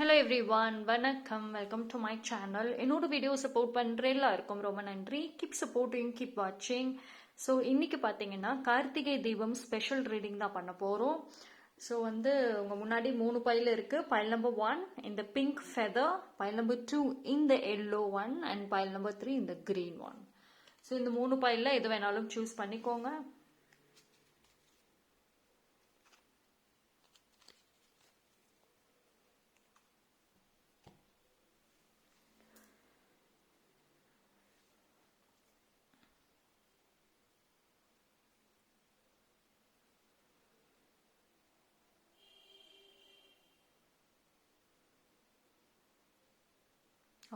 Hello every one, வணக்கம். Welcome to my channel. என்னோட video support பண்ணுற எல்லாருக்கும் ரொம்ப நன்றி. கீப் சப்போர்ட்டிங், கீப் வாட்சிங். ஸோ இன்னைக்கு பார்த்தீங்கன்னா கார்த்திகை தீபம் ஸ்பெஷல் ரீடிங் தான் பண்ண போகிறோம். ஸோ உங்கள் முன்னாடி 3 பைல் இருக்குது. பைல் நம்பர் 1 இந்த பிங்க் ஃபெதர், பைல் நம்பர் 2 இந்த yellow one, and file number 3 இந்த க்ரீன் ஒன். ஸோ இந்த 3 பைலில் எது வேணாலும் சூஸ் பண்ணிக்கோங்க.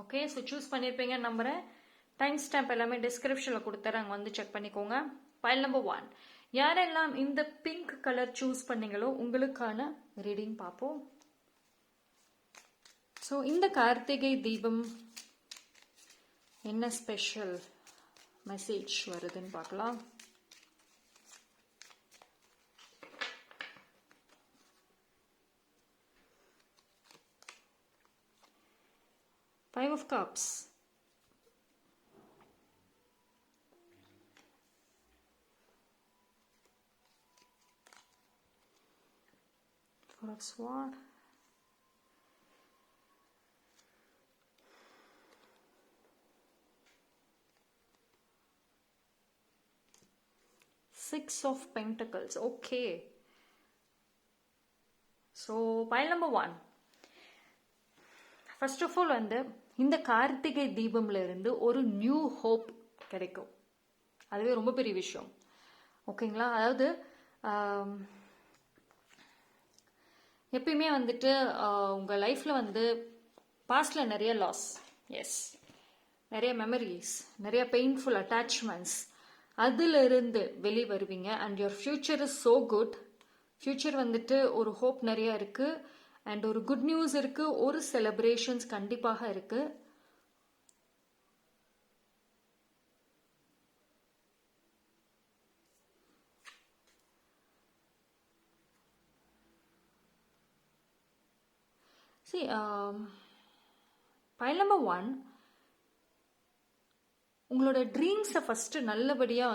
ஓகே, ஸோ சூஸ் பண்ணியிருப்பீங்கன்னு நம்புகிறேன். டைம் ஸ்டாம்ப் எல்லாமே டிஸ்கிரிப்ஷனில் கொடுத்துறேன், அங்கே வந்து செக் பண்ணிக்கோங்க. பைல் நம்பர் 1, யாரெல்லாம் இந்த பிங்க் கலர் சூஸ் பண்ணீங்களோ உங்களுக்கான ரீடிங் பார்ப்போம். ஸோ இந்த கார்த்திகை தீபம் என்ன ஸ்பெஷல் மெசேஜ் வருதுன்னு பார்க்கலாம். Five of Cups, Four of Swords, Six of Pentacles. Okay, so pile number 1, first of all இந்த கார்த்திகை தீபம்ல இருந்து ஒரு நியூ ஹோப் கிடைக்கும். அதுவே ரொம்ப பெரிய விஷயம். ஓகேங்களா? அதாவது எப்பயுமே உங்கள் லைஃப்பில் பாஸ்டில் நிறைய லாஸ், எஸ், நிறைய மெமரிஸ், நிறைய பெயின்ஃபுல் அட்டாச்மெண்ட்ஸ், அதிலிருந்து வெளியே வருவீங்க. And your future is so good. Future ஒரு ஹோப் நிறைய இருக்குது. அண்ட் ஒரு குட் நியூஸ் இருக்கு. ஒரு செலிப்ரேஷன்ஸ் கண்டிப்பாக இருக்கு. பைல் நம்பர் 1, உங்களோட ட்ரீம்ஸை ஃபர்ஸ்ட் நல்லபடியா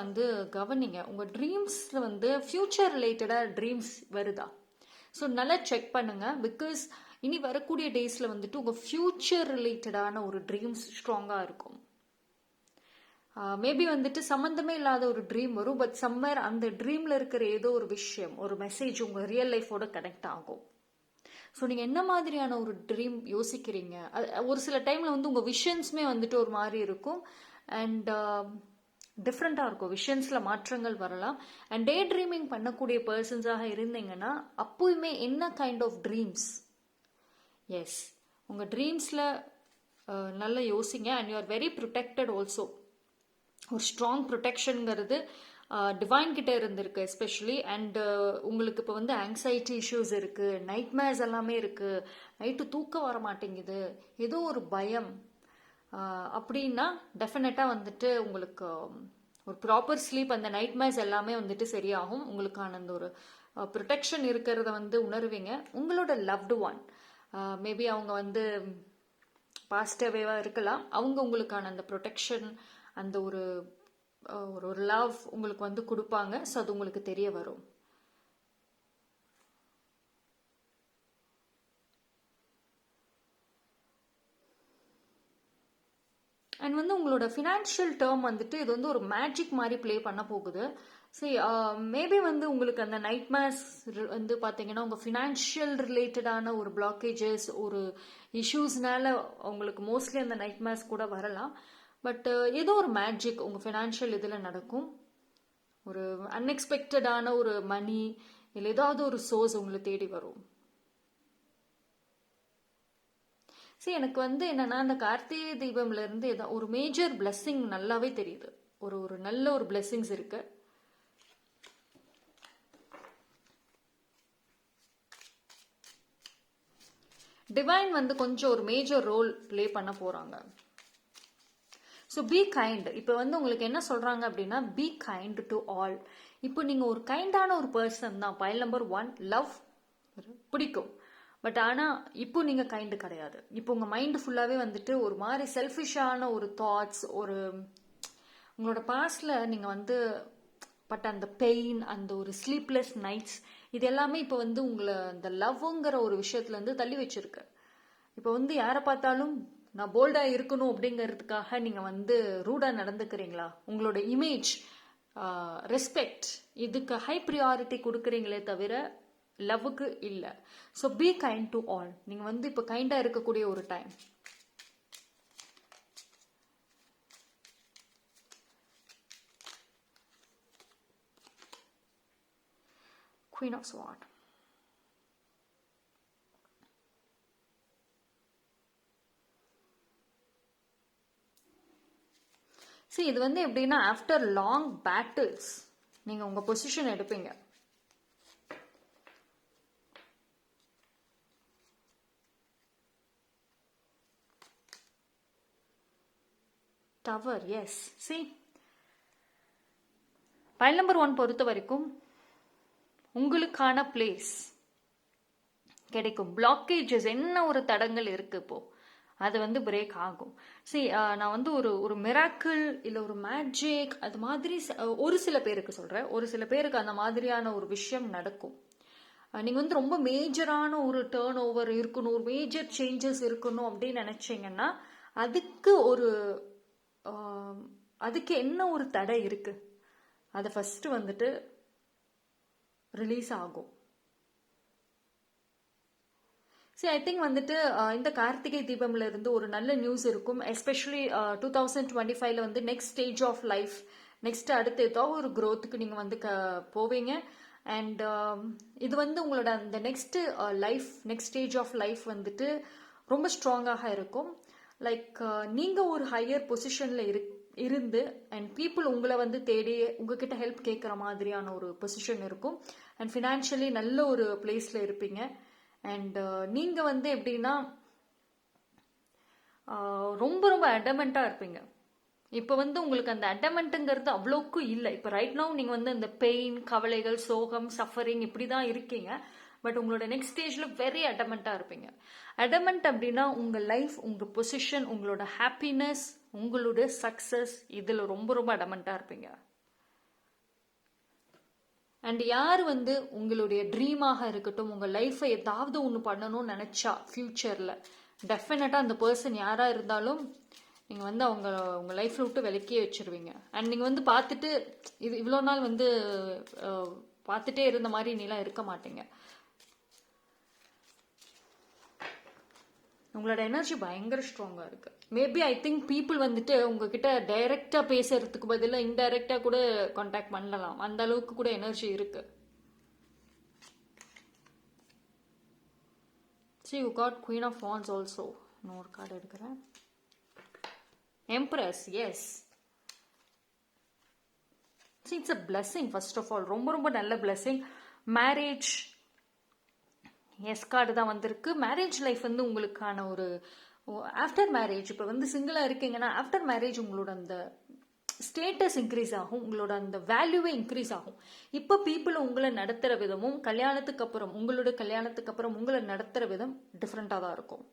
கவனிங்க. உங்க ட்ரீம்ஸ்ல ஃபியூச்சர் ரிலேட்டடா ட்ரீம்ஸ் வருதா? ஸோ நல்லா செக் பண்ணுங்க. பிகாஸ் இனி வரக்கூடிய டேஸ்ல உங்க ஃபியூச்சர் ரிலேட்டடான ஒரு ட்ரீம்ஸ் ஸ்ட்ராங்கா இருக்கும். மேபி சம்மந்தமே இல்லாத ஒரு ட்ரீம் வரும். பட் சம்வேர் அந்த ட்ரீம்ல இருக்கிற ஏதோ ஒரு விஷயம், ஒரு மெசேஜ் உங்க ரியல் லைஃபோட கனெக்ட் ஆகும். ஸோ நீங்க என்ன மாதிரியான ஒரு ட்ரீம் யோசிக்கிறீங்க? ஒரு சில டைம்ல உங்க விஷன்ஸ்மே ஒரு மாதிரி இருக்கும். அண்ட் டிஃப்ரெண்ட்டாக இருக்கும். விஷன்ஸில் மாற்றங்கள் வரலாம். அண்ட் டே ட்ரீமிங் பண்ணக்கூடிய பர்சன்ஸாக இருந்தீங்கன்னா அப்போயுமே என்ன கைண்ட் ஆஃப் ட்ரீம்ஸ்? எஸ், உங்கள் ட்ரீம்ஸில் நல்லா யோசிங்க. And you are very protected also. ஒரு ஸ்ட்ராங் ப்ரொடெக்ஷனுங்கிறது டிவைன் கிட்ட இருந்திருக்கு எஸ்பெஷலி. அண்ட் உங்களுக்கு இப்போ ஆங்ஸைட்டி இஷ்யூஸ் இருக்குது, நைட் மேர்ஸ் எல்லாமே இருக்குது, நைட்டு தூக்கம் வர மாட்டேங்குது, ஏதோ ஒரு பயம் அப்படின்னா டெஃபினட்டாக உங்களுக்கு ஒரு ப்ராப்பர் ஸ்லீப், அந்த நைட் மேர்ஸ் எல்லாமே சரியாகும். உங்களுக்கான அந்த ஒரு ப்ரொடெக்ஷன் இருக்கிறத உணர்வீங்க. உங்களோட லவ்டு ஒன், மேபி அவங்க பாசிட்டிவாக இருக்கலாம். அவங்க உங்களுக்கான அந்த ப்ரொடெக்ஷன், அந்த ஒரு ஒரு லவ் உங்களுக்கு கொடுப்பாங்க. ஸோ அது உங்களுக்கு தெரிய வரும். அண்ட் உங்களோட ஃபினான்ஷியல் டேர்ம் இது ஒரு மேஜிக் மாதிரி ப்ளே பண்ண போகுது. சரி, மேபி உங்களுக்கு அந்த நைட் மேர்ஸ் பார்த்தீங்கன்னா உங்கள் ஃபினான்ஷியல் ரிலேட்டடான ஒரு பிளாக்கேஜஸ், ஒரு இஷ்யூஸ்னால உங்களுக்கு மோஸ்ட்லி அந்த நைட் மேர்ஸ் கூட வரலாம். பட் ஏதோ ஒரு மேஜிக் உங்கள் ஃபினான்ஷியல் இதில் நடக்கும். ஒரு அன்எக்ஸ்பெக்டடான ஒரு மணி இல்லை ஏதாவது ஒரு சோர்ஸ் உங்களை தேடி வரும். சரி, எனக்கு என்னன்னா அந்த கார்த்திகை தீபம்ல இருந்து ஒரு மேஜர் பிளெஸிங் நல்லாவே தெரியுது. ஒரு நல்ல ஒரு பிளெஸிங்ஸ் இருக்கு. டிவைன் கொஞ்சம் ஒரு மேஜர் ரோல் பிளே பண்ண போறாங்க. So be kind. இப்போ உங்களுக்கு என்ன சொல்றாங்க அப்படின்னா, பி கைண்ட் டு ஆல். இப்போ நீங்க ஒரு கைண்டான ஒரு பர்சன் தான். பைல் நம்பர் 1, லவ் பிடிக்கும். பட் ஆனால் இப்போ நீங்கள் கைண்டு கிடையாது. இப்போ உங்கள் மைண்டு ஃபுல்லாகவே வந்துட்டு ஒரு மாதிரி செல்ஃபிஷான ஒரு தாட்ஸ், ஒரு உங்களோட பாஸ்டில் நீங்கள் வந்து பட் அந்த பெயின், அந்த ஒரு ஸ்லீப்லெஸ் நைட்ஸ், இது எல்லாமே இப்போ வந்து உங்களை அந்த லவ்ங்கிற ஒரு விஷயத்துலேருந்து தள்ளி வச்சிருக்கு. இப்போ வந்து யாரை பார்த்தாலும் நான் போல்டாக இருக்கணும் அப்படிங்கிறதுக்காக நீங்கள் வந்து ரூடாக நடந்துக்கிறீங்களா? உங்களோட இமேஜ், ரெஸ்பெக்ட், இதுக்கு ஹை ப்ரியாரிட்டி கொடுக்குறீங்களே தவிர லவ்வுக்கு இல்லை. So be kind to all. நீங்கள் வந்து இப்போ கைண்டாக இருக்கக்கூடிய ஒரு time. Queen of Swords. See, இது வந்து எப்படின்னா ஆஃப்டர் லாங் பேட்டில்ஸ் நீங்கள் உங்கள் பொசிஷன் எடுப்பீங்க. Tower, yes. See, pile number 1 பொறுத்த வரைக்கும் உங்களுக்கான பிளேஸ் கிடைக்கும். பிளாக்கேஜஸ், என்ன ஒரு தடங்கள் இருக்கு இப்போ, அது வந்து பிரேக் ஆகும். சரி, நான் வந்து ஒரு மிராக்கிள் இல்லை ஒரு மேஜிக் அது மாதிரி ஒரு சில பேருக்கு சொல்கிறேன். ஒரு சில பேருக்கு அந்த மாதிரியான ஒரு விஷயம் நடக்கும். நீங்கள் வந்து ரொம்ப மேஜரான ஒரு டேர்ன் ஓவர் இருக்கணும், ஒரு மேஜர் சேஞ்சஸ் இருக்கணும் அப்படின்னு நினச்சிங்கன்னா அதுக்கு என்ன ஒரு தடை இருக்கு, அதை ஃபஸ்ட்டு வந்துட்டு ரிலீஸ் ஆகும். சரி, ஐ திங்க் வந்துட்டு இந்த கார்த்திகை தீபம்ல இருந்து ஒரு நல்ல நியூஸ் இருக்கும். எஸ்பெஷலி 2025 வந்து next stage of life, next அடுத்து ஏதோ ஒரு க்ரோத்துக்கு நீங்கள் வந்து போவீங்க. அண்ட் இது வந்து உங்களோட அந்த நெக்ஸ்ட் ஸ்டேஜ் ஆஃப் லைஃப் வந்துட்டு ரொம்ப ஸ்ட்ராங்காக இருக்கும். லைக் நீங்கள் ஒரு ஹையர் பொசிஷனில் இருந்து அண்ட் பீப்புள் உங்களை வந்து தேடி உங்ககிட்ட ஹெல்ப் கேட்குற மாதிரியான ஒரு பொசிஷன் இருக்கும். அண்ட் ஃபினான்ஷியலி நல்ல ஒரு பிளேஸில் இருப்பீங்க. அண்ட் நீங்கள் வந்து எப்படின்னா ரொம்ப ரொம்ப அடமெண்ட்டாக இருப்பீங்க. இப்போ வந்து உங்களுக்கு அந்த அடமெண்ட்டுங்கிறது அவ்வளோக்கும் இல்லை. இப்போ ரைட் நவ் நீங்கள் வந்து அந்த பெயின், கவலைகள், சோகம், சஃபரிங் இப்படி தான் இருக்கீங்க. பட் உங்களோட நெக்ஸ்ட் ஸ்டேஜில் வெரி அடமெண்ட்டாக இருப்பீங்க. அடமெண்ட் அப்படின்னா உங்கள் லைஃப், உங்கள் பொசிஷன், உங்களோட ஹாப்பினஸ், உங்களுடைய சக்ஸஸ், இதில் ரொம்ப ரொம்ப அடமெண்ட்டாக இருப்பீங்க. அண்ட் யார் வந்து உங்களுடைய ட்ரீமாக இருக்கட்டும், உங்கள் லைஃப்பை ஏதாவது ஒன்று பண்ணணும்னு நினச்சா ஃப்யூச்சரில் டெஃபினட்டாக அந்த பர்சன் யாராக இருந்தாலும் நீங்கள் வந்து உங்கள் லைஃப்பில் விட்டு விலக்கியே வச்சுருவீங்க. அண்ட் நீங்கள் வந்து பார்த்துட்டு இவ்வளோ நாள் வந்து பார்த்துட்டே இருந்த மாதிரி நீலாம் இருக்க மாட்டீங்க. உங்களோட எனர்ஜி பயங்கர ஸ்ட்ராங்காக இருக்குது. மேபி ஐ திங்க் பீப்புள் வந்துட்டு உங்ககிட்ட டைரெக்டாக பேசுறதுக்கு பதிலாக இன்டைரக்டாக கூட கான்டாக்ட் பண்ணலாம். அந்த அளவுக்கு கூட எனர்ஜி இருக்கு. See, you got Queen of Wands also. இன்னொரு கார்டு எடுக்கிறேன். Empress, yes. See, it's a blessing first of all. ரொம்ப ரொம்ப நல்ல blessing. மேரேஜ், எஸ் கார்டு தான் வந்திருக்கு. மேரேஜ் லைஃப் வந்து உங்களுக்கான ஒரு ஆஃப்டர் மேரேஜ், இப்போ வந்து சிங்கிளாக இருக்கீங்கன்னா ஆஃப்டர் மேரேஜ் உங்களோட அந்த ஸ்டேட்டஸ் இன்க்ரீஸ் ஆகும், உங்களோட அந்த வேல்யூவே இன்க்ரீஸ் ஆகும். இப்போ பீப்புள் உங்களை நடத்துகிற விதமும் உங்களோட கல்யாணத்துக்கு அப்புறம் உங்களை நடத்துகிற விதம் டிஃப்ரெண்ட்டாக தான் இருக்கும்.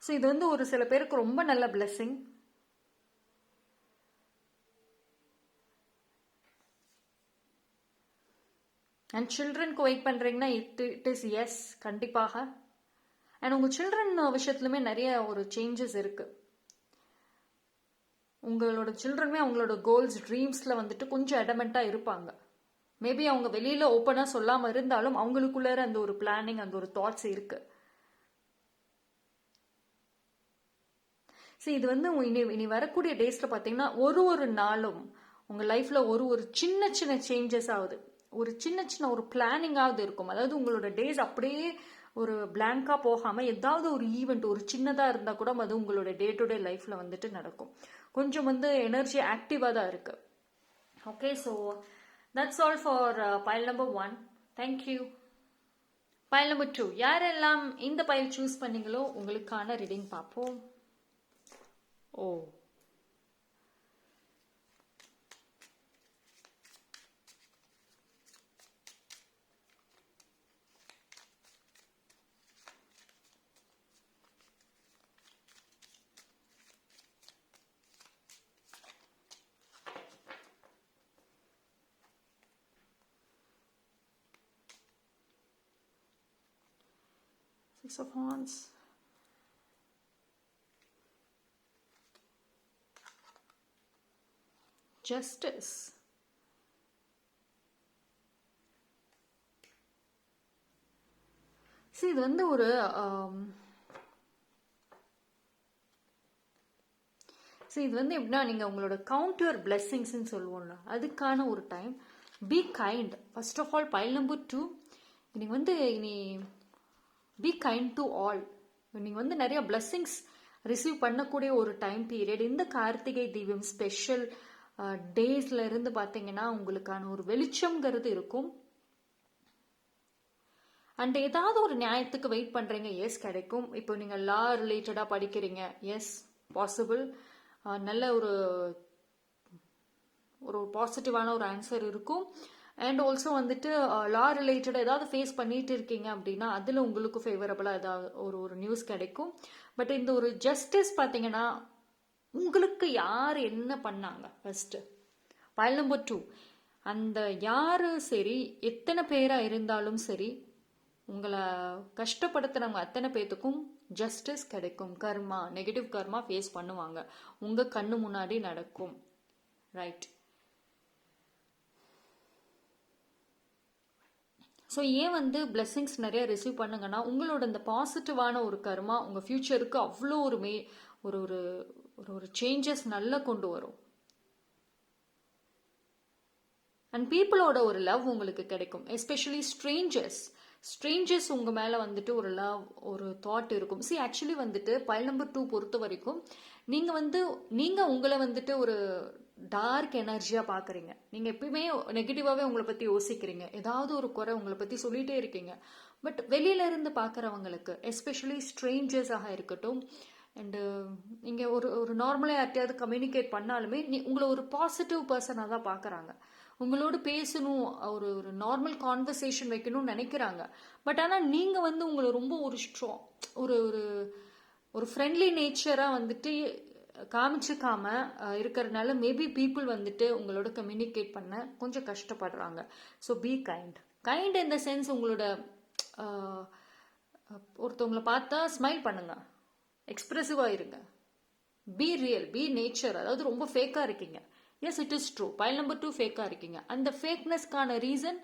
ஸோ இது வந்து ஒரு சில பேருக்கு ரொம்ப நல்ல பிளெஸ்ஸிங். அண்ட் சில்ட்ரனுக்கு வெயிட் பண்ணுறீங்கன்னா இட் இஸ் எஸ், கண்டிப்பாக. அண்ட் உங்கள் சில்ட்ரன் விஷயத்துலையுமே நிறைய ஒரு சேஞ்சஸ் இருக்குது. உங்களோட சில்ட்ரனுமே அவங்களோட கோல்ஸ், ட்ரீம்ஸில் வந்துட்டு கொஞ்சம் அடமெண்ட்டாக இருப்பாங்க. மேபி அவங்க வெளியில் ஓப்பனாக சொல்லாமல் இருந்தாலும் அவங்களுக்குள்ளார அந்த ஒரு பிளானிங், அந்த ஒரு தாட்ஸ் இருக்குது. சரி, இது வந்து இனி வரக்கூடிய டேஸில் பார்த்தீங்கன்னா ஒரு நாளும் உங்கள் லைஃப்பில் ஒரு சின்ன சின்ன சேஞ்சஸ் ஆகுது, ஒரு சின்ன ஒரு பிளானிங்காவது இருக்கும். அதாவது உங்களோட டேஸ் அப்படியே ஒரு பிளாங்காக போகாமல் ஏதாவது ஒரு ஈவெண்ட், ஒரு சின்னதாக இருந்தால் கூட அது உங்களோட டே டு டே லைஃப்பில் வந்துட்டு நடக்கும். கொஞ்சம் வந்து எனர்ஜி ஆக்டிவாக தான் இருக்குது. Okay, so that's all for file number 1. Thank you. File number 2, யாரெல்லாம் இந்த பைல் சூஸ் பண்ணீங்களோ உங்களுக்கான ரீடிங் பார்ப்போம். ஓ, 6 of Wands. Justice. See, இது வந்து ஒரு இது வந்து எப்படின்னா நீங்கள் உங்களோட கவுண்ட் யுவர் பிளெஸ்ஸிங்ஸ்ன்னு சொல்லுவோம்ல, அதுக்கான ஒரு time. Be kind. First of all, pile number 2, நீங்கள் வந்து இனி பி கைண்ட் டு ஆல். நீங்கள் வந்து நிறைய பிளெஸ்ஸிங்ஸ் ரிசீவ் பண்ணக்கூடிய ஒரு டைம் பீரியட். இந்த கார்த்திகை தீபம் ஸ்பெஷல் டேஸ்ல இருந்து பார்த்தீங்கன்னா உங்களுக்கான ஒரு வெளிச்சம்ங்கிறது இருக்கும். அண்ட் ஏதாவது ஒரு நியாயத்துக்கு வெயிட் பண்ணுறீங்க, எஸ் கிடைக்கும். இப்போ நீங்கள் லா ரிலேட்டடாக படிக்கிறீங்க, எஸ் பாசிபிள். நல்ல ஒரு பாசிட்டிவான ஒரு ஆன்சர் இருக்கும். அண்ட் ஆல்சோ வந்துட்டு லா ரிலேட்டடாக ஏதாவது ஃபேஸ் பண்ணிட்டு இருக்கீங்க அப்படின்னா அதில் உங்களுக்கு ஃபேவரபுளாக ஏதாவது ஒரு நியூஸ் கிடைக்கும். பட் இந்த ஒரு ஜஸ்டிஸ் பார்த்தீங்கன்னா உங்களுக்கு யார் என்ன பண்ணாங்க ஃபர்ஸ்ட். பைல் நம்பர் 2, அந்த யாரு சரி எத்தனை பேராக இருந்தாலும் சரி உங்களை கஷ்டப்படுத்துறவங்க அத்தனை பேத்துக்கும் ஜஸ்டிஸ் கிடைக்கும். கர்மா, நெகட்டிவ் கர்மா ஃபேஸ் பண்ணுவாங்க, உங்க கண்ணு முன்னாடி நடக்கும். ரைட். ஸோ ஏன் வந்து பிளெஸ்ஸிங்ஸ் நிறைய ரிசீவ் பண்ணுங்கன்னா உங்களோட இந்த பாசிட்டிவான ஒரு கர்மா உங்கள் ஃபியூச்சருக்கு அவ்வளோ ஒரு ஒரு சேஞ்சஸ் நல்லா கொண்டு வரும். அண்ட் பீப்புளோட ஒரு லவ் உங்களுக்கு கிடைக்கும். எஸ்பெஷலி ஸ்ட்ரேஞ்சர்ஸ் உங்கள் மேலே வந்துட்டு ஒரு லவ், ஒரு தாட் இருக்கும். சி ஆக்சுவலி வந்துட்டு பைல் நம்பர் 2 பொறுத்த வரைக்கும் நீங்கள் உங்களை வந்துட்டு ஒரு டார்க் எனர்ஜியாக பார்க்குறீங்க. நீங்கள் எப்பயுமே நெகட்டிவாகவே உங்களை பற்றி யோசிக்கிறீங்க, ஏதாவது ஒரு குறை உங்களை பற்றி சொல்லிகிட்டே இருக்கீங்க. பட் வெளியில இருந்து பார்க்குறவங்களுக்கு, எஸ்பெஷலி ஸ்ட்ரேஞ்சர்ஸாக இருக்கட்டும், அண்டு நீங்கள் ஒரு நார்மலாக யார்ட்டையாவது கம்யூனிகேட் பண்ணாலுமே உங்களை ஒரு பாசிட்டிவ் பர்சனாக தான் பார்க்குறாங்க. உங்களோடு பேசணும், ஒரு நார்மல் கான்வர்சேஷன் வைக்கணும்னு நினைக்கிறாங்க. பட் ஆனால் நீங்கள் வந்து உங்களை ரொம்ப ஒரு ஸ்ட்ராங், ஒரு ஃப்ரெண்ட்லி நேச்சராக வந்துட்டு காமிச்சிக்காம இருக்கிறதுனால மேபி பீப்புள் வந்துட்டு உங்களோட கம்யூனிகேட் பண்ண கொஞ்சம் கஷ்டப்படுறாங்க. So be kind in the sense, உங்களோட ஒருத்தவங்களை பார்த்தா ஸ்மைல் பண்ணுங்க, எக்ஸ்பிரசிவாக இருங்க, பி ரியல், பி நேச்சர். அதாவது ரொம்ப ஃபேக்காக இருக்கீங்க, S it is true. File number 2 ஃபேக்காக இருக்கீங்க. அந்த ஃபேக்னஸ்க்கான ரீசன்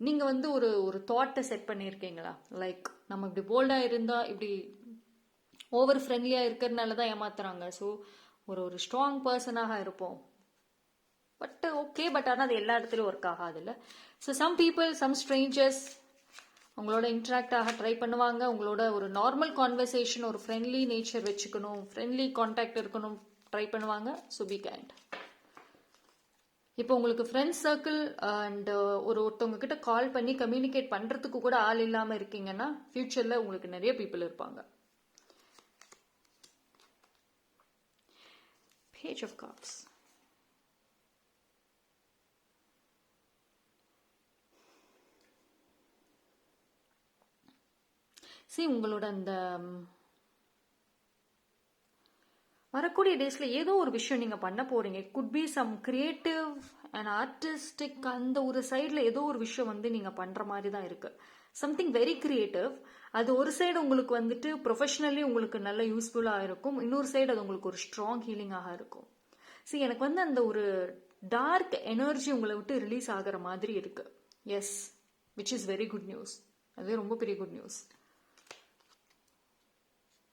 நீங்கள் வந்து ஒரு தாட்டை செட் பண்ணியிருக்கீங்களா, லைக் நம்ம இப்படி போல்டாக இருந்தால் இப்படி ஓவர் ஃப்ரெண்ட்லியாக இருக்கிறதுனால தான் ஏமாத்துறாங்க. ஸோ ஒரு ஸ்ட்ராங் பர்சனாக இருப்போம். பட் ஓகே, பட் ஆனால் அது எல்லா இடத்துலையும் ஒர்க் ஆகாதுல்ல. So some people, some strangers உங்களோட இன்ட்ராக்ட் ஆக ட்ரை பண்ணுவாங்க. உங்களோட ஒரு நார்மல் கான்வர்சேஷன், ஒரு ஃப்ரெண்ட்லி நேச்சர் வச்சுக்கணும், ஃப்ரெண்ட்லி கான்டாக்ட் இருக்கணும் ட்ரை பண்ணுவாங்க. So be kind. இப்போ உங்களுக்கு ஃப்ரெண்ட்ஸ் சர்க்கிள் அண்ட் ஒருத்தவங்க கிட்ட கால் பண்ணி கம்யூனிகேட் பண்ணுறதுக்கு கூட ஆள் இல்லாமல் இருக்கீங்கன்னா ஃபியூச்சரில் உங்களுக்கு நிறைய பீப்புள் இருப்பாங்க. Page of Cups. See, உங்களோட அந்த வரக்கூடிய டேஸ்ல ஏதோ ஒரு விஷயம் நீங்க பண்ண போறீங்க. Good be some creative and artistic. அந்த ஒரு சைட்ல ஏதோ ஒரு விஷயம் வந்து நீங்க பண்ற மாதிரி தான் இருக்கு. Something very creative. அது ஒரு சைடு உங்களுக்கு வந்துட்டு ப்ரொஃபஷனலி உங்களுக்கு நல்ல யூஸ்ஃபுல்லாக இருக்கும், இன்னொரு சைடு அது உங்களுக்கு ஒரு ஸ்ட்ராங் ஹீலிங்காக இருக்கும். சரி, எனக்கு வந்து அந்த ஒரு டார்க் எனர்ஜி உங்களை விட்டு ரிலீஸ் ஆகிற மாதிரி இருக்கு. Yes, which is very good news. அதுவே ரொம்ப பெரிய good news.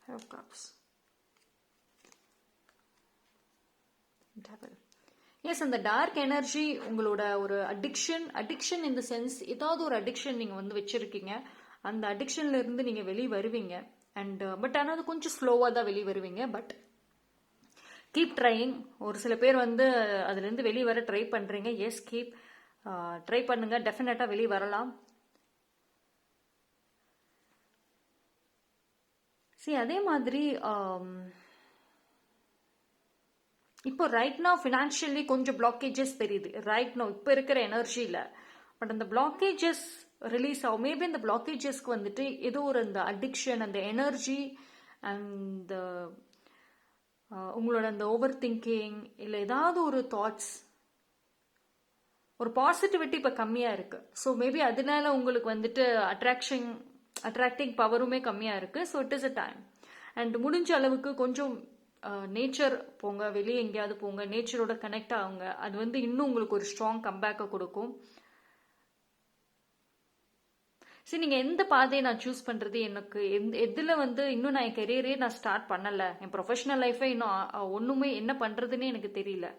Have cups. Devil. Yes, அந்த டார்க் எனர்ஜி உங்களோட ஒரு அடிக்ஷன் இன் த சென்ஸ், ஏதாவது ஒரு அடிக்ஷன் நீங்கள் வந்து வச்சிருக்கீங்க. அந்த அடிக்ஷன்ல இருந்து நீங்கள் வெளியே வருவீங்க. அண்ட் பட் ஆனால் அது கொஞ்சம் ஸ்லோவாக தான் வெளியே வருவீங்க. But keep trying. ஒரு சில பேர் வந்து அதுலேருந்து வெளியே வர ட்ரை பண்ணுறீங்க. எஸ், கீப் ட்ரை பண்ணுங்க, டெஃபினட்டாக வெளியே வரலாம். சரி, அதே மாதிரி இப்போ ரைட் நவ் ஃபினான்ஷியலி கொஞ்சம் பிளாக்கேஜஸ் தெரியுது. ரைட் நவ் இப்போ இருக்கிற எனர்ஜியில். பட் அந்த பிளாக்கேஜஸ் ரிலீஸ் ஆகும். மேபி அந்த பிளாக்கேஜஸ்க்கு வந்துட்டு ஏதோ ஒரு அந்த அடிக்ஷன், அந்த எனர்ஜி அண்ட் உங்களோட அந்த ஓவர் திங்கிங், இல்லை ஏதாவது ஒரு தாட்ஸ், ஒரு பாசிட்டிவிட்டி இப்போ கம்மியாக இருக்கு. ஸோ மேபி அதனால உங்களுக்கு வந்துட்டு அட்ராக்ஷன் அட்ராக்டிங் பவருமே கம்மியாக இருக்குது. So it is a time. And முடிஞ்ச அளவுக்கு கொஞ்சம் நேச்சர் போங்க, வெளியே எங்கேயாவது போங்க, நேச்சரோட கனெக்ட் ஆகுங்க. அது வந்து இன்னும் உங்களுக்கு ஒரு ஸ்ட்ராங் கம்பேக்கை கொடுக்கும். சரி, நீங்கள் எந்த பாதையை நான் சூஸ் பண்ணுறது, எனக்கு எதில் வந்து இன்னும் நான் என் கெரியரே நான் ஸ்டார்ட் பண்ணலை, என் ப்ரொஃபஷனல் லைஃபை இன்னும் ஒன்றுமே என்ன பண்ணுறதுன்னே எனக்கு தெரியல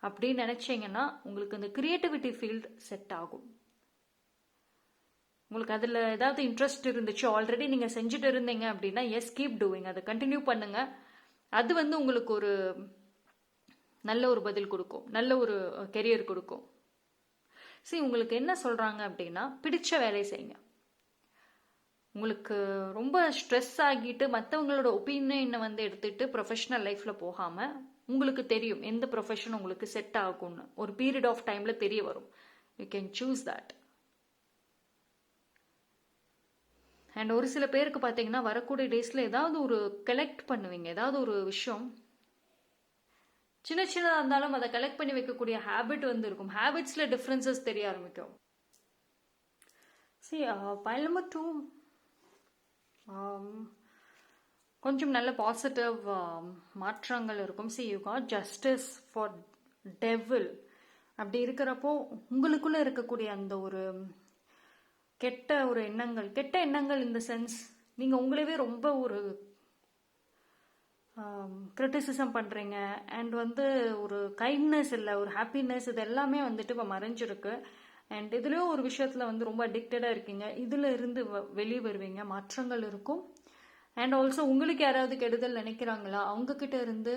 அப்படின்னு நினச்சிங்கன்னா உங்களுக்கு அந்த கிரியேட்டிவிட்டி ஃபீல்டு செட் ஆகும். உங்களுக்கு அதில் ஏதாவது இன்ட்ரெஸ்ட் இருந்துச்சு, ஆல்ரெடி நீங்கள் செஞ்சுட்டு இருந்தீங்க அப்படின்னா எஸ், கீப் டூயிங், அதை கண்டினியூ பண்ணுங்க. அது வந்து உங்களுக்கு ஒரு நல்ல ஒரு பதில் கொடுக்கும், நல்ல ஒரு கெரியர் கொடுக்கும். சரி, உங்களுக்கு என்ன சொல்கிறாங்க அப்படின்னா பிடிச்ச வேலையை செய்யுங்க. உங்களுக்கு ரொம்ப ஸ்ட்ரெஸ் ஆகிட்டு மற்றவங்களோட ஒப்பீனியனை வந்து எடுத்துகிட்டு ப்ரொஃபஷனல் லைஃப்பில் போகாமல், உங்களுக்கு தெரியும் எந்த ப்ரொஃபஷன் உங்களுக்கு செட் ஆகும்னு ஒரு பீரியட் ஆஃப் டைமில் தெரிய வரும். You can choose that. And ஒரு சில பேருக்கு பார்த்தீங்கன்னா வரக்கூடிய டேஸில் ஏதாவது ஒரு கலெக்ட் பண்ணுவீங்க, ஏதாவது ஒரு விஷயம் சின்ன சின்னதாக இருந்தாலும் அதை கலெக்ட் பண்ணி வைக்கக்கூடிய ஹேபிட் வந்து இருக்கும். ஹேபிட்ஸில் டிஃப்ரென்சஸ் தெரிய ஆரம்பிக்கும். சரி, பைல் நம்பர் 2 கொஞ்சம் நல்ல பாசிட்டிவ் மாற்றங்கள் இருக்கும். See, you got justice for devil. அப்படி இருக்கிறப்போ உங்களுக்குள்ளே இருக்கக்கூடிய அந்த ஒரு கெட்ட ஒரு எண்ணங்கள் இந்த சென்ஸ், நீங்கள் உங்களவே ரொம்ப ஒரு கிரிட்டிசிசம் பண்ணுறீங்க. அண்ட் வந்து ஒரு கைண்ட்னஸ் இல்லை, ஒரு ஹாப்பினஸ், இது எல்லாமே வந்துட்டு இப்போ மறைஞ்சிருக்கு. அண்ட் இதுலேயும் ஒரு விஷயத்தில் வந்து ரொம்ப அடிக்டடாக இருக்கீங்க. இதில் இருந்து வெளியே வருவீங்க, மாற்றங்கள் இருக்கும். அண்ட் ஆல்சோ உங்களுக்கு யாராவது கெடுதல் நினைக்கிறாங்களா, அவங்கக்கிட்ட இருந்து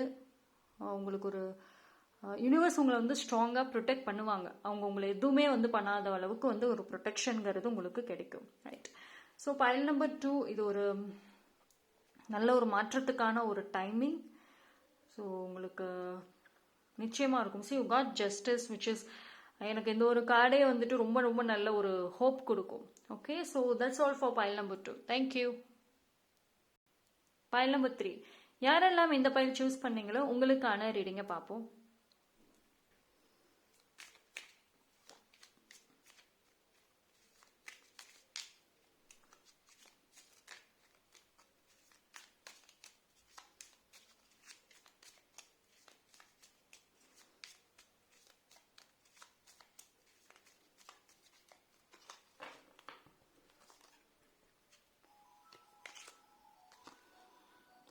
உங்களுக்கு ஒரு யூனிவர்ஸ் உங்களை வந்து ஸ்ட்ராங்காக ப்ரொடெக்ட் பண்ணுவாங்க. அவங்க உங்களை எதுவுமே வந்து பண்ணாத அளவுக்கு வந்து ஒரு ப்ரொடெக்ஷனுங்கிறது உங்களுக்கு கிடைக்கும். ரைட். ஸோ பைல் நம்பர் 2 இது ஒரு நல்ல ஒரு மாற்றத்துக்கான ஒரு டைமிங். ஸோ உங்களுக்கு நிச்சயமாக இருக்கும். See, you got justice which is, எனக்கு இந்த ஒரு கார்டே வந்துட்டு ரொம்ப ரொம்ப நல்ல ஒரு ஹோப் கொடுக்கும். Okay, so that's all for file number 2. Thank you. File number 3, யாரெல்லாம் இந்த பைல் சூஸ் பண்ணீங்களோ உங்களுக்கான ரீடிங்கை பார்ப்போம்.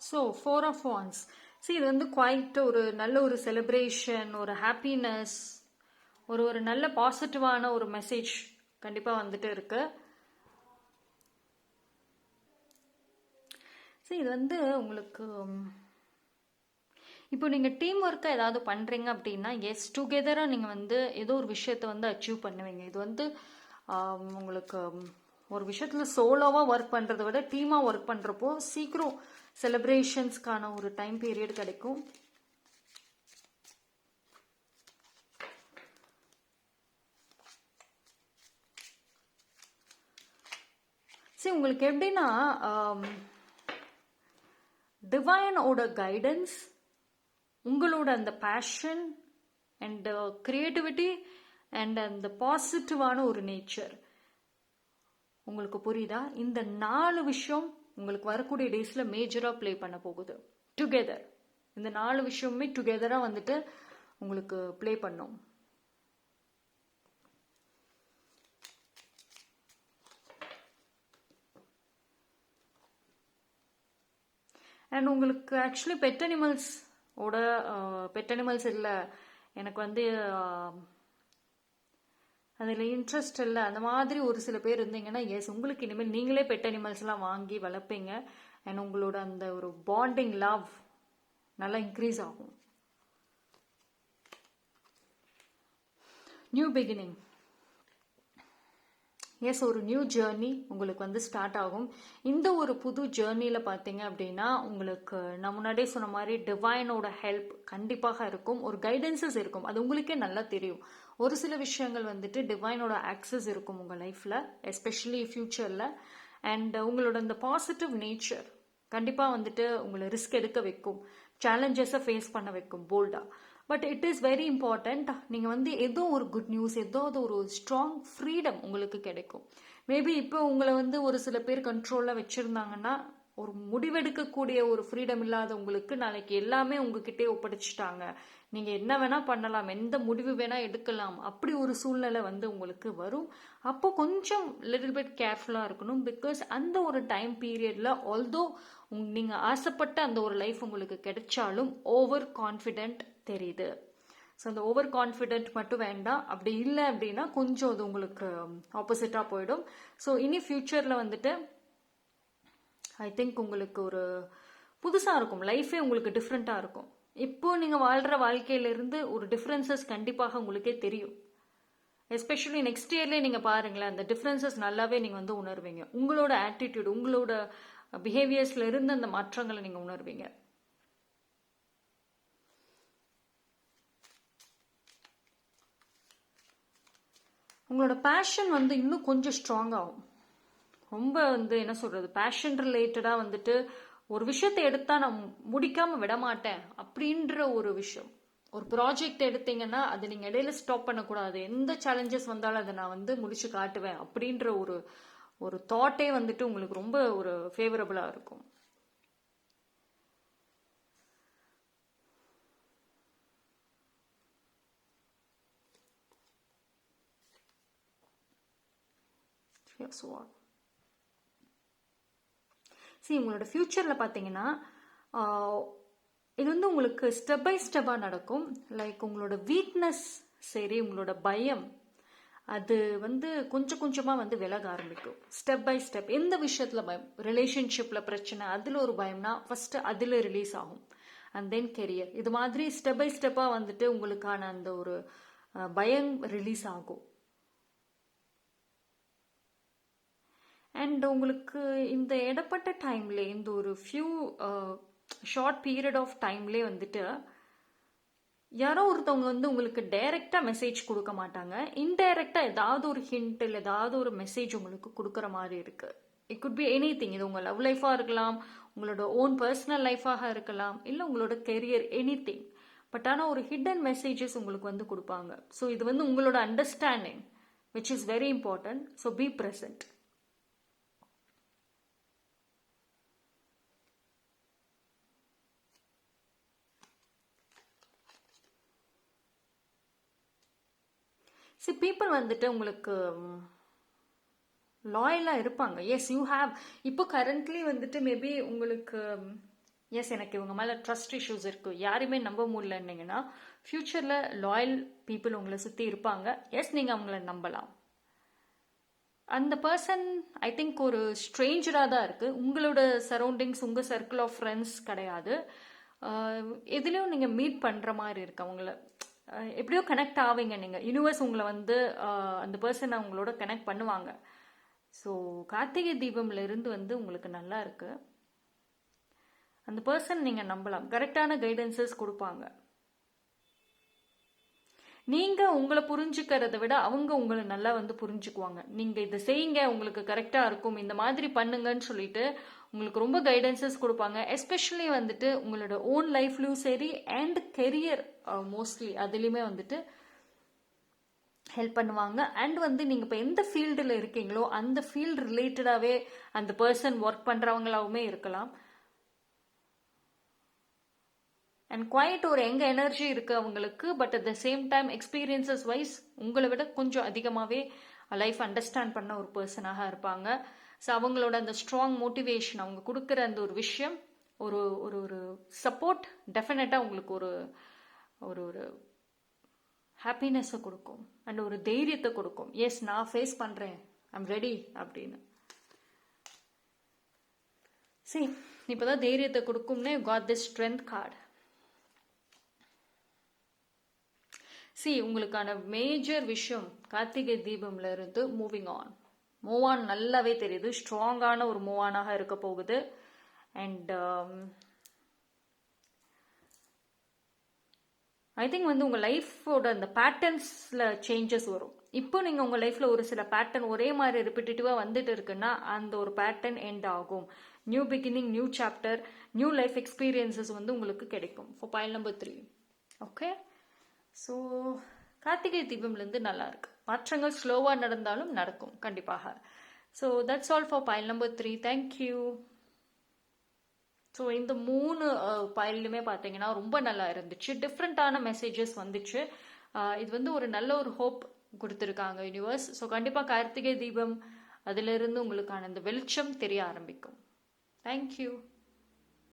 So 4 of Wands. சரி, இது வந்து குவைட் ஒரு நல்ல ஒரு செலிப்ரேஷன், ஒரு ஹாப்பினஸ், ஒரு நல்ல பாசிட்டிவான ஒரு மெசேஜ் கண்டிப்பாக வந்துட்டு இருக்கு. சரி, இது வந்து உங்களுக்கு இப்போ நீங்கள் டீம் ஒர்க்கை ஏதாவது பண்ணுறீங்க அப்படின்னா எஸ், டுகெதராக நீங்கள் வந்து ஏதோ ஒரு விஷயத்தை வந்து அச்சீவ் பண்ணுவீங்க. இது வந்து உங்களுக்கு ஒரு விஷயத்தில் சோலோவாக ஒர்க் பண்ணுறதை விட டீமாக ஒர்க் பண்ணுறப்போ சீக்கிரம் செலிப்ரேஷன்ஸ்க்கான ஒரு டைம் பீரியட் கிடைக்கும். சரி, உங்களுக்கு எப்படின்னா டிவைனோட கைடன்ஸ், உங்களோட அந்த பேஷன் அண்ட் கிரியேட்டிவிட்டி அண்ட் அந்த பாசிட்டிவான ஒரு நேச்சர் உங்களுக்கு புரியுதா? இந்த 4 விஷயம் உங்களுக்கு வரக்கூடிய டேஸில் மேஜராக ப்ளே பண்ண போகுது. டுகெதர் இந்த 4 விஷயமுமே டுகெதராக வந்துட்டு உங்களுக்கு ப்ளே பண்ணும். அண்ட் உங்களுக்கு ஆக்சுவலி பெட் அனிமல்ஸ் இல்லை, எனக்கு வந்து அதில் இன்ட்ரெஸ்ட் இல்லை, அந்த மாதிரி ஒரு சில பேர் இருந்தீங்கன்னா எஸ், உங்களுக்கு இனிமேல் நீங்களே பெட் அனிமல்ஸ்லாம் வாங்கி வளர்ப்பீங்க. அண்ட் உங்களோட அந்த ஒரு பாண்டிங் லவ் நல்லா இன்க்ரீஸ் ஆகும். நியூ பிகினிங், எஸ், ஒரு நியூ ஜேர்னி உங்களுக்கு வந்து ஸ்டார்ட் ஆகும். இந்த ஒரு புது ஜேர்னியில் பார்த்தீங்க அப்படின்னா உங்களுக்கு நான் முன்னாடியே சொன்ன மாதிரி டிவைனோட ஹெல்ப் கண்டிப்பாக இருக்கும், ஒரு கைடன்சஸ் இருக்கும். அது உங்களுக்கே நல்லா தெரியும். ஒரு சில விஷயங்கள் வந்துட்டு டிவைனோட ஆக்சஸ் இருக்கும் உங்கள் லைஃப்பில், எஸ்பெஷலி ஃப்யூச்சரில். அண்ட் உங்களோட இந்த பாசிட்டிவ் நேச்சர் கண்டிப்பாக வந்துட்டு உங்களை ரிஸ்க் எடுக்க வைக்கும், சேலஞ்சஸை ஃபேஸ் பண்ண வைக்கும் போல்டாக. But it is very important, நீங்கள் வந்து ஏதோ ஒரு குட் நியூஸ், ஏதோ ஒரு ஸ்ட்ராங் ஃப்ரீடம் உங்களுக்கு கிடைக்கும். மேபி இப்போ உங்களை வந்து ஒரு சில பேர் கண்ட்ரோலில் வச்சுருந்தாங்கன்னா, ஒரு முடிவெடுக்கக்கூடிய ஒரு ஃப்ரீடம் இல்லாதவங்களுக்கு நாளைக்கு எல்லாமே உங்ககிட்டே ஒப்படைச்சிட்டாங்க, நீங்கள் என்ன வேணால் பண்ணலாம், எந்த முடிவு வேணால் எடுக்கலாம், அப்படி ஒரு சூழ்நிலை வந்து உங்களுக்கு வரும். அப்போ கொஞ்சம் லிட்டில் பிட் கேர்ஃபுல்லாக இருக்கணும். பிகாஸ் அந்த ஒரு டைம் பீரியடில் ஆல்தோ நீங்கள் ஆசைப்பட்ட அந்த ஒரு லைஃப் உங்களுக்கு கிடைச்சாலும் ஓவர் கான்ஃபிடென்ட் தெரியுது. ஸோ அந்த ஓவர் கான்ஃபிடென்ட் மட்டும் வேண்டாம். அப்படி இல்லை அப்படின்னா கொஞ்சம் அது உங்களுக்கு ஆப்போசிட்டாக போயிடும். ஸோ இனி ஃப்யூச்சரில் வந்துட்டு ஐ திங்க் உங்களுக்கு ஒரு புதுசாக இருக்கும், லைஃபே உங்களுக்கு டிஃப்ரெண்ட்டாக இருக்கும். இப்போ நீங்கள் வாழ்கிற வாழ்க்கையிலேருந்து ஒரு டிஃப்ரென்சஸ் கண்டிப்பாக உங்களுக்கே தெரியும். எஸ்பெஷலி நெக்ஸ்ட் இயர்லேயே நீங்கள் பாருங்களேன், அந்த டிஃப்ரென்சஸ் நல்லாவே நீங்கள் வந்து உணர்வீங்க. உங்களோட ஆட்டிடியூட், உங்களோட பிஹேவியர்ஸில் இருந்து அந்த மாற்றங்களை நீங்கள் உணர்வீங்க. உங்களோட பேஷன் வந்து இன்னும் கொஞ்சம் ஸ்ட்ராங் ஆகும். ரொம்ப வந்து என்ன சொல்கிறது, பேஷன் ரிலேட்டடாக வந்துட்டு ஒரு விஷயத்தை எடுத்தால் நான் முடிக்காமல் விட மாட்டேன் அப்படின்ற ஒரு விஷயம். ஒரு ப்ராஜெக்ட் எடுத்தீங்கன்னா அது நீங்கள் இடையில ஸ்டாப் பண்ணக்கூடாது, எந்த சேலஞ்சஸ் வந்தாலும் அதை நான் வந்து முடிச்சு காட்டுவேன் அப்படின்ற ஒரு தாட்டே வந்துட்டு உங்களுக்கு ரொம்ப ஒரு ஃபேவரபுளாக இருக்கும். சரி, உங்களோட ஃப்யூச்சரில் பார்த்தீங்கன்னா இது வந்து உங்களுக்கு ஸ்டெப் பை ஸ்டெப்பாக நடக்கும். லைக் உங்களோட வீக்னஸ், சரி உங்களோட பயம், அது வந்து கொஞ்சம் கொஞ்சமாக வந்து விலக ஆரம்பிக்கும். Step by step. எந்த விஷயத்தில் பயம், ரிலேஷன்ஷிப்பில் பிரச்சனை, அதில் ஒரு பயம்னா ஃபஸ்ட்டு அதில் ரிலீஸ் ஆகும். அண்ட் தென் கெரியர், இது மாதிரி ஸ்டெப் பை ஸ்டெப்பாக வந்துட்டு உங்களுக்கான அந்த ஒரு பயம் ரிலீஸ் ஆகும். அண்ட் உங்களுக்கு இந்த இடப்பட்ட டைம்ல, இந்த ஒரு ஃபியூ ஷார்ட் பீரியட் ஆஃப் டைம்லேயே வந்துட்டு யாரோ ஒருத்தவங்க வந்து உங்களுக்கு டைரெக்டாக மெசேஜ் கொடுக்க மாட்டாங்க, இன்டைரக்டாக ஏதாவது ஒரு ஹிண்ட் இல்லை ஏதாவது ஒரு மெசேஜ் உங்களுக்கு கொடுக்குற மாதிரி இருக்கு. It could be any thing. இது உங்கள் லவ் லைஃபாக இருக்கலாம், உங்களோட ஓன் பர்சனல் லைஃபாக இருக்கலாம், இல்லை உங்களோட கெரியர், எனி திங். பட் ஆனால் ஒரு ஹிடன் மெசேஜஸ் உங்களுக்கு வந்து கொடுப்பாங்க. ஸோ இது வந்து உங்களோட understanding which is very important. So be present. சரி, பீப்புள் வந்துட்டு உங்களுக்கு லாயலாக இருப்பாங்க. As you have. இப்போ கரண்ட்லி வந்துட்டு மேபி உங்களுக்கு எஸ் எனக்கு இவங்க மேலே ட்ரஸ்ட் இஷ்யூஸ் இருக்குது, யாருமே நம்ப முடியலன்னீங்கன்னா ஃப்யூச்சரில் லாயல் பீப்புள் உங்களை சுற்றி இருப்பாங்க. எஸ், நீங்கள் அவங்கள நம்பலாம். அந்த பர்சன் ஐ திங்க் ஒரு ஸ்ட்ரேஞ்சராக தான் இருக்குது. உங்களோட சரௌண்டிங்ஸ், உங்கள் சர்க்கிள் ஆஃப் ஃப்ரெண்ட்ஸ் கிடையாது. எதுலேயும் நீங்கள் மீட் பண்ணுற மாதிரி இருக்கு. அவங்கள எப்படியோ கனெக்ட் ஆவீங்க நீங்கள். யூனிவர்ஸ் உங்களை வந்து அந்த பர்சனை அவங்களோட கனெக்ட் பண்ணுவாங்க. ஸோ கார்த்திகை தீபம்ல இருந்து வந்து உங்களுக்கு நல்லா இருக்கு. அந்த பர்சன் நீங்கள் நம்பலாம், கரெக்டான கைடன்சஸ் கொடுப்பாங்க. நீங்கள் உங்களை புரிஞ்சுக்கிறத விட அவங்க உங்களை நல்லா வந்து புரிஞ்சுக்குவாங்க. நீங்கள் இதை செய்யுங்க, உங்களுக்கு கரெக்டாக இருக்கும், இந்த மாதிரி பண்ணுங்கன்னு சொல்லிட்டு உங்களுக்கு ரொம்ப கைடன்சஸ் கொடுப்பாங்க. எஸ்பெஷலி வந்துட்டு உங்களோட ஓன் லைஃப்லையும் சரி அண்ட் கெரியர் மோஸ்ட்லி அதுலேயுமே வந்துட்டு ஹெல்ப் பண்ணுவாங்க. அண்ட் வந்து நீங்கள் இப்போ எந்த ஃபீல்டில் இருக்கீங்களோ அந்த ஃபீல்டு ரிலேட்டடாகவே அந்த பர்சன் ஒர்க் பண்ணுறவங்களாவுமே இருக்கலாம். அண்ட் குவைட் ஒரு எங்க எனர்ஜி இருக்குது அவங்களுக்கு. But at the same time experiences wise உங்களை விட கொஞ்சம் அதிகமாகவே லைஃப் அண்டர்ஸ்டாண்ட் பண்ண ஒரு பர்சனாக இருப்பாங்க. ஸோ அவங்களோட அந்த ஸ்ட்ராங் மோட்டிவேஷன், அவங்க கொடுக்குற அந்த ஒரு விஷயம், ஒரு ஒரு ஒரு சப்போர்ட் டெஃபினட்டாக உங்களுக்கு ஒரு ஒரு ஒரு ஹாப்பினஸை கொடுக்கும் அண்ட் ஒரு தைரியத்தை கொடுக்கும். எஸ், நான் ஃபேஸ் பண்ணுறேன், ஐம் ரெடி அப்படின்னு. சரி, இப்போதான் தைரியத்தை கொடுக்கும்னே காட் திஸ் ஸ்ட்ரென்த் கார்டு. உங்களுக்கான மேஜர் விஷயம் கார்த்திகை தீபம்ல இருந்து மூவ் ஆன் நல்லாவே தெரியுது. ஸ்ட்ராங்கான ஒரு மூவ் ஆனாக இருக்க போகுது. அண்ட் ஐ திங்க் வந்து உங்கள் லைஃபோட அந்த பேட்டர்ன்ஸில் சேஞ்சஸ் வரும். இப்போ நீங்கள் உங்கள் லைஃப்பில் ஒரு சில பேட்டர்ன் ஒரே மாதிரி ரிப்பீட்டேட்டிவாக வந்துட்டு இருக்குன்னா அந்த ஒரு பேட்டர்ன் எண்ட் ஆகும். New beginning, new chapter, new life experiences வந்து உங்களுக்கு கிடைக்கும். For point number 3. Okay, so Karthigai தீபம்லேருந்து நல்லா இருக்கு. மாற்றங்கள் ஸ்லோவாக நடந்தாலும் நடக்கும் கண்டிப்பாக. So that's all for file number 3. Thank you. So இந்த 3 பைல்லுமே பார்த்தீங்கன்னா ரொம்ப நல்லா இருந்துச்சு. டிஃப்ரெண்ட்டான மெசேஜஸ் வந்துச்சு. இது வந்து ஒரு நல்ல ஒரு ஹோப் கொடுத்துருக்காங்க யூனிவர்ஸ். ஸோ கண்டிப்பாக கார்த்திகை தீபம் அதிலிருந்து உங்களுக்கான இந்த வெளிச்சம் தெரிய ஆரம்பிக்கும். தேங்க்யூ.